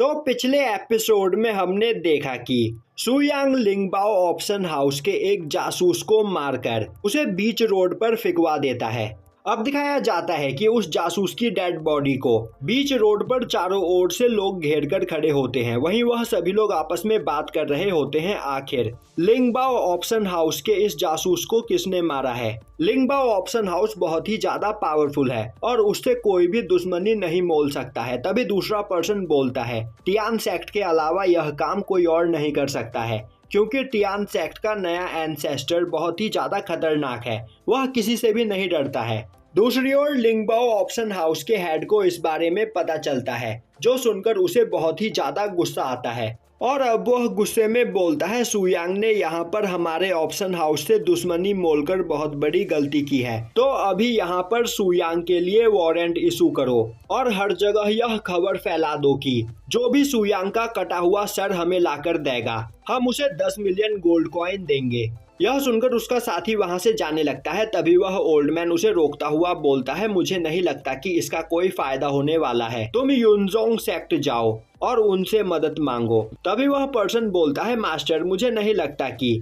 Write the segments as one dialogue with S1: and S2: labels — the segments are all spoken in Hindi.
S1: तो पिछले एपिसोड में हमने देखा कि सुयांग लिंगबाओ ऑप्शन हाउस के एक जासूस को मारकर उसे बीच रोड पर फिकवा देता है। अब दिखाया जाता है कि उस जासूस की डेड बॉडी को बीच रोड पर चारों ओर से लोग घेर कर खड़े होते हैं। वहीं वह सभी लोग आपस में बात कर रहे होते हैं आखिर लिंगबाओ ऑप्शन हाउस के इस जासूस को किसने मारा है। लिंगबाओ ऑप्शन हाउस बहुत ही ज्यादा पावरफुल है और उससे कोई भी दुश्मनी नहीं मोल सकता है। तभी दूसरा पर्सन बोलता है टियान सेक्ट के अलावा यह काम कोई और नहीं कर सकता है, क्योंकि टियान सेक्ट का नया एंसेस्टर बहुत ही ज्यादा खतरनाक है, वह किसी से भी नहीं डरता है। दूसरी ओर लिंगबाओ ऑप्शन हाउस के हेड को इस बारे में पता चलता है, जो सुनकर उसे बहुत ही ज्यादा गुस्सा आता है और अब वह गुस्से में बोलता है सुयांग ने यहाँ पर हमारे ऑप्शन हाउस से दुश्मनी मोलकर बहुत बड़ी गलती की है, तो अभी यहाँ पर सुयांग के लिए वारंट इशू करो और हर जगह यह खबर फैला दो कि जो भी सुयांग का कटा हुआ सर हमें लाकर देगा हम उसे 10 मिलियन गोल्ड कॉइन देंगे। यह सुनकर उसका साथी वहां से जाने लगता है। तभी वह ओल्ड मैन उसे रोकता हुआ बोलता है मुझे नहीं लगता कि इसका कोई फायदा होने वाला है, तुम युनजोंग सेक्ट जाओ और उनसे मदद मांगो। तभी वह पर्सन बोलता है मास्टर मुझे नहीं लगता कि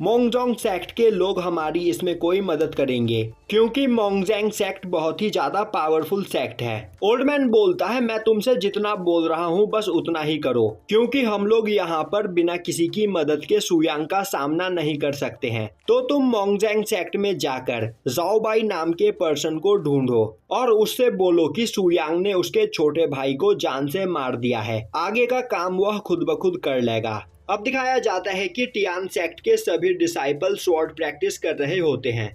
S1: मोंगजोंग सेक्ट के लोग हमारी इसमें कोई मदद करेंगे, क्योंकि मोंगजेंग सेक्ट बहुत ही ज्यादा पावरफुल सेक्ट है। ओल्ड मैन बोलता है मैं तुमसे जितना बोल रहा हूँ बस उतना ही करो, क्योंकि हम लोग यहाँ पर बिना किसी की मदद के सुयांग का सामना नहीं कर सकते हैं। तो तुम मोंगजेंग सेक्ट में जाकर जाओबाई नाम के पर्सन को ढूंढो और उससे बोलो कि सुयांग ने उसके छोटे भाई को जान से मार दिया है, आगे का काम वह खुद ब खुद कर लेगा। अब दिखाया जाता है कि टियान सेक्ट के सभी डिसाइपल स्वॉर्ड प्रैक्टिस कर रहे होते हैं।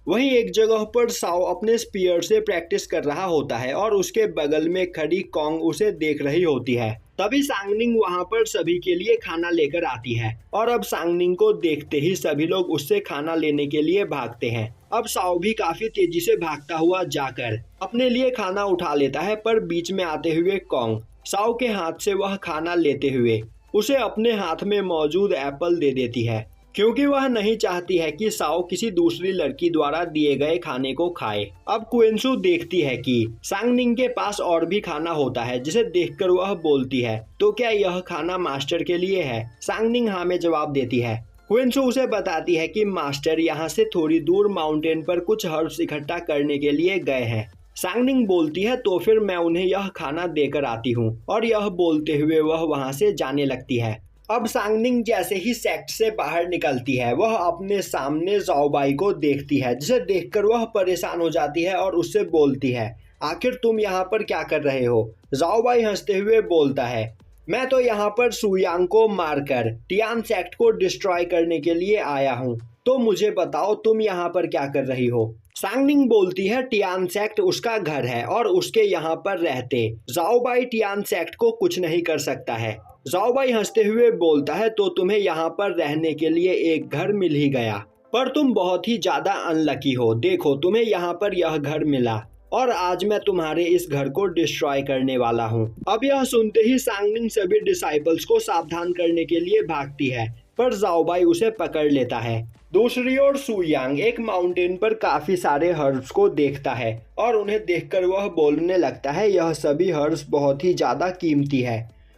S1: वहीं एक जगह पर साओ अपने स्पीयर से प्रैक्टिस कर रहा होता है और उसके बगल में खड़ी कॉन्ग उसे देख रही होती है। तभी सांगनिंग वहां पर सभी के लिए खाना लेकर आती है और अब सांगनिंग को देखते ही सभी लोग उससे खाना लेने के लिए भागते हैं। अब साओ भी काफी तेजी से भागता हुआ जाकर अपने लिए खाना उठा लेता है, पर बीच में आते हुए कॉन्ग साओ के हाथ से वह खाना लेते हुए उसे अपने हाथ में मौजूद एप्पल दे देती है, क्योंकि वह नहीं चाहती है कि साओ किसी दूसरी लड़की द्वारा दिए गए खाने को खाए। अब क्विंसू देखती है कि सांगनिंग के पास और भी खाना होता है, जिसे देखकर वह बोलती है तो क्या यह खाना मास्टर के लिए है। सांगनिंग हाँ में जवाब देती है। क्विंसू उसे बताती है कि मास्टर यहाँ से थोड़ी दूर माउंटेन पर कुछ हर्ब्स इकट्ठा करने के लिए गए हैं। सांगनिंग बोलती है तो फिर मैं उन्हें यह खाना देकर आती हूँ, और यह बोलते हुए वह वहां से जाने लगती है। अब सांगनिंग जैसे ही सेक्ट से बाहर निकलती है वह अपने सामने जाओबाई को देखती है, जिसे देखकर वह परेशान हो जाती है और उससे बोलती है आखिर तुम यहाँ पर क्या कर रहे हो। जाओबाई हंसते हुए बोलता है मैं तो यहाँ पर सुयांग को मारकर टियान सेक्ट को डिस्ट्रॉय करने के लिए आया हूँ, तो मुझे बताओ तुम यहाँ पर क्या कर रही हो। सांगनिंग बोलती है टियान सेक्ट उसका घर है और उसके यहाँ पर रहते जाओबाई टियान सेक्ट को कुछ नहीं कर सकता है। जाओबाई हंसते हुए बोलता है तो तुम्हें यहाँ पर रहने के लिए एक घर मिल ही गया, पर तुम बहुत ही ज्यादा अनलकी हो। देखो तुम्हें यहाँ पर यह घर मिला और आज मैं तुम्हारे इस घर को डिस्ट्रॉय करने वाला हूँ। अब यह सुनते ही सांगनिंग सभी डिसाइपल्स को सावधान करने के लिए भागती है, पर जाओबाई उसे पकड़ लेता है। दूसरी ओर सुयांग एक माउंटेन पर काफी सारे हर्ब्स को देखता है और उन्हें देखकर वह बोलने लगता है यह सभी हर्ब्स बहुत ही ज्यादा कीमती है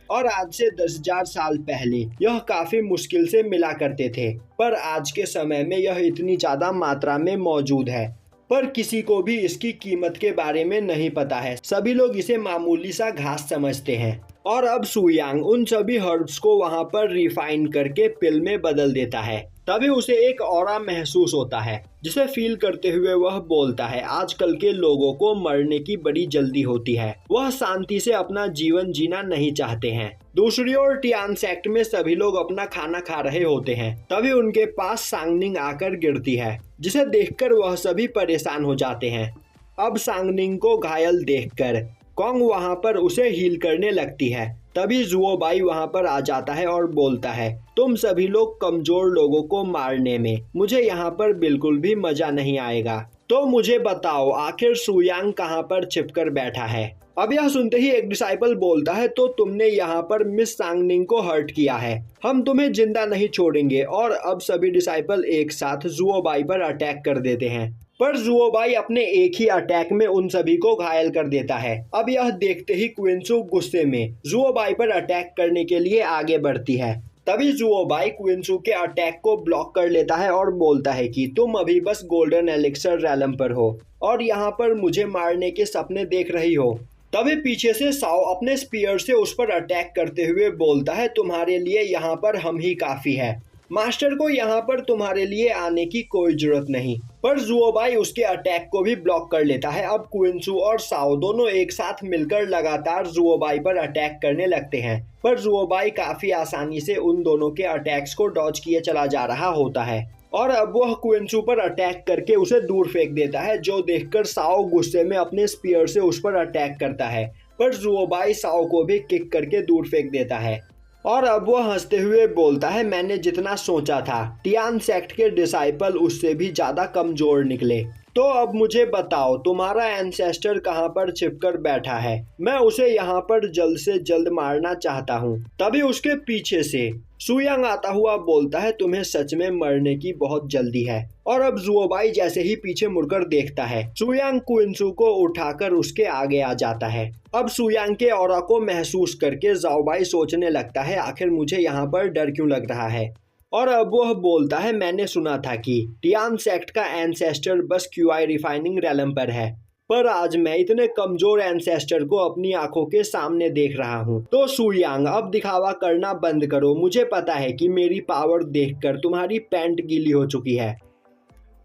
S1: और आज से 10,000 साल पहले यह काफी मुश्किल से मिला करते थे, पर आज के समय में यह इतनी ज्यादा मात्रा में मौजूद है, पर किसी को भी इसकी कीमत के बारे में नहीं पता है। सभी लोग इसे मामूली सा घास समझते हैं। और अब सुयांग उन सभी हर्ब्स को वहां पर रिफाइन करके पिल में बदल देता है। तभी उसे एक ऑरा महसूस होता है, जिसे फील करते हुए वह बोलता है आजकल के लोगों को मरने की बड़ी जल्दी होती है, वह शांति से अपना जीवन जीना नहीं चाहते हैं। दूसरी ओर टियान सेक्ट में सभी लोग अपना खाना खा रहे होते हैं। तभी उनके पास सांगनिंग आकर गिरती है, जिसे देखकर वह सभी परेशान हो जाते हैं। अब सांगनिंग को घायल देखकर कॉन्ग वहां पर उसे हील करने लगती है। तभी जुओबाई वहां पर आ जाता है और बोलता है तुम सभी लोग कमजोर लोगों को मारने में मुझे यहाँ पर बिल्कुल भी मजा नहीं आएगा, तो मुझे बताओ आखिर सुयांग कहाँ पर छिपकर बैठा है। अब यह सुनते ही एक डिसाइपल बोलता है तो तुमने यहाँ पर मिस सांगनिंग को हर्ट किया है, हम तुम्हें जिंदा नहीं छोड़ेंगे। और अब सभी डिसाइपल एक साथ जुओबाई पर अटैक कर देते हैं। पर जुओबाई अपने एक ही अटैक में उन सभी को घायल कर देता है। अब यह देखते ही क्विंसू गुस्से में जुओबाई पर अटैक करने के लिए आगे बढ़ती है। तभी जुओबाई क्विंसू के अटैक को ब्लॉक कर लेता है और बोलता है कि तुम अभी बस गोल्डन एलिक्सर रैलम पर हो और यहाँ पर मुझे मारने के सपने देख रही हो। तभी पीछे से साओ अपने स्पीयर से उस पर अटैक करते हुए बोलता है, तुम्हारे लिए यहाँ पर हम ही काफी है, मास्टर को यहाँ पर तुम्हारे लिए आने की कोई जरूरत नहीं। पर जुओबाई उसके अटैक को भी ब्लॉक कर लेता है। अब क्विंसू और साओ दोनों एक साथ मिलकर लगातार जुओबाई पर अटैक करने लगते हैं, पर जुओबाई काफी आसानी से उन दोनों के अटैक्स को डॉज किए चला जा रहा होता है और अब वह क्विंसू पर अटैक करके उसे दूर फेंक देता है, जो देखकर साओ गुस्से में अपने स्पीयर से उस पर अटैक करता है, पर जुओबाई साओ को भी किक करके दूर फेंक देता है। और अब वह हंसते हुए बोलता है, मैंने जितना सोचा था टियान सेक्ट के डिसाइपल उससे भी ज्यादा कमजोर निकले। तो अब मुझे बताओ तुम्हारा एंसेस्टर कहाँ पर छिपकर बैठा है, मैं उसे यहाँ पर जल्द से जल्द मारना चाहता हूँ। तभी उसके पीछे से सुयांग आता हुआ बोलता है, तुम्हें सच में मरने की बहुत जल्दी है। और अब जुओबाई जैसे ही पीछे मुड़कर देखता है, सुयांग क्विंसू को उठाकर उसके आगे आ जाता है। अब सुयांग के ऑरा को महसूस करके जाओबाई सोचने लगता है, आखिर मुझे यहाँ पर डर क्यों लग रहा है। और अब वह बोलता है, मैंने सुना था कि टियान सेक्ट का एंसेस्टर बस क्यूआई रिफाइनिंग रैलम पर है, पर आज मैं इतने कमजोर एंसेस्टर को अपनी आंखों के सामने देख रहा हूँ। तो सुयांग अब दिखावा करना बंद करो, मुझे पता है कि मेरी पावर देखकर तुम्हारी पैंट गीली हो चुकी है।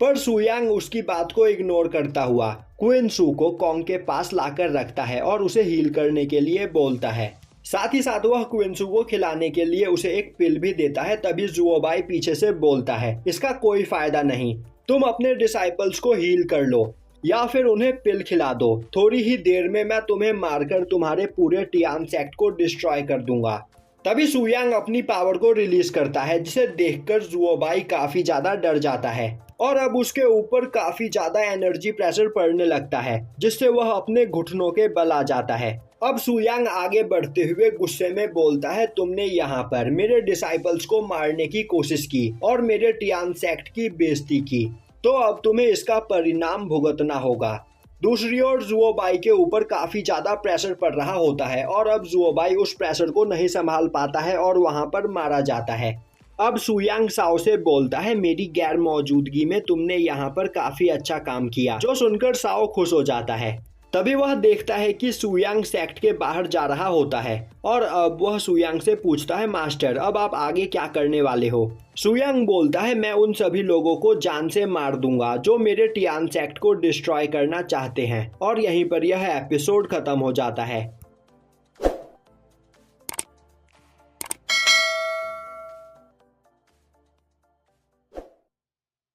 S1: पर सुयांग उसकी बात को इग्नोर करता हुआ क्विंसू को कॉन्ग के पास लाकर रखता है और उसे हील करने के लिए बोलता है। साथ ही साथ वह क्विंसू को खिलाने के लिए उसे एक पिल भी देता है। तभी जुओबाई पीछे से बोलता है, इसका कोई फायदा नहीं, तुम अपने डिसाइपल्स को हील कर लो या फिर उन्हें पिल खिला दो, थोड़ी ही देर में मैं तुम्हें मारकर तुम्हारे पूरे टियान सेक्ट को डिस्ट्रॉय कर दूंगा। तभी सुयांग अपनी पावर को रिलीज करता है, जिसे देखकर जुओबाई काफी ज्यादा डर जाता है और अब उसके ऊपर काफी ज्यादा एनर्जी प्रेशर पड़ने लगता है, जिससे वह अपने घुटनों के बल आ जाता है। अब सुयांग आगे बढ़ते हुए गुस्से में बोलता है, तुमने यहाँ पर मेरे डिसाइपल्स को मारने की कोशिश की और मेरे टियान सेक्ट की बेइज्जती की, तो अब तुम्हें इसका परिणाम भुगतना होगा। दूसरी ओर जुओबाई के ऊपर काफी ज्यादा प्रेशर पड़ रहा होता है और अब जुओबाई उस प्रेशर को नहीं संभाल पाता है और वहां पर मारा जाता है। अब सुयांग साओ से बोलता है, मेरी गैर मौजूदगी में तुमने यहाँ पर काफी अच्छा काम किया, जो सुनकर साओ खुश हो जाता है। तभी वह देखता है कि सुयांग सेक्ट के बाहर जा रहा होता है और अब वह सुयांग से पूछता है, मास्टर अब आप आगे क्या करने वाले हो। सुयांग बोलता है, मैं उन सभी लोगों को जान से मार दूंगा जो मेरे टियान सेक्ट को डिस्ट्रॉय करना चाहते हैं। और यहीं पर यह एपिसोड खत्म हो जाता है।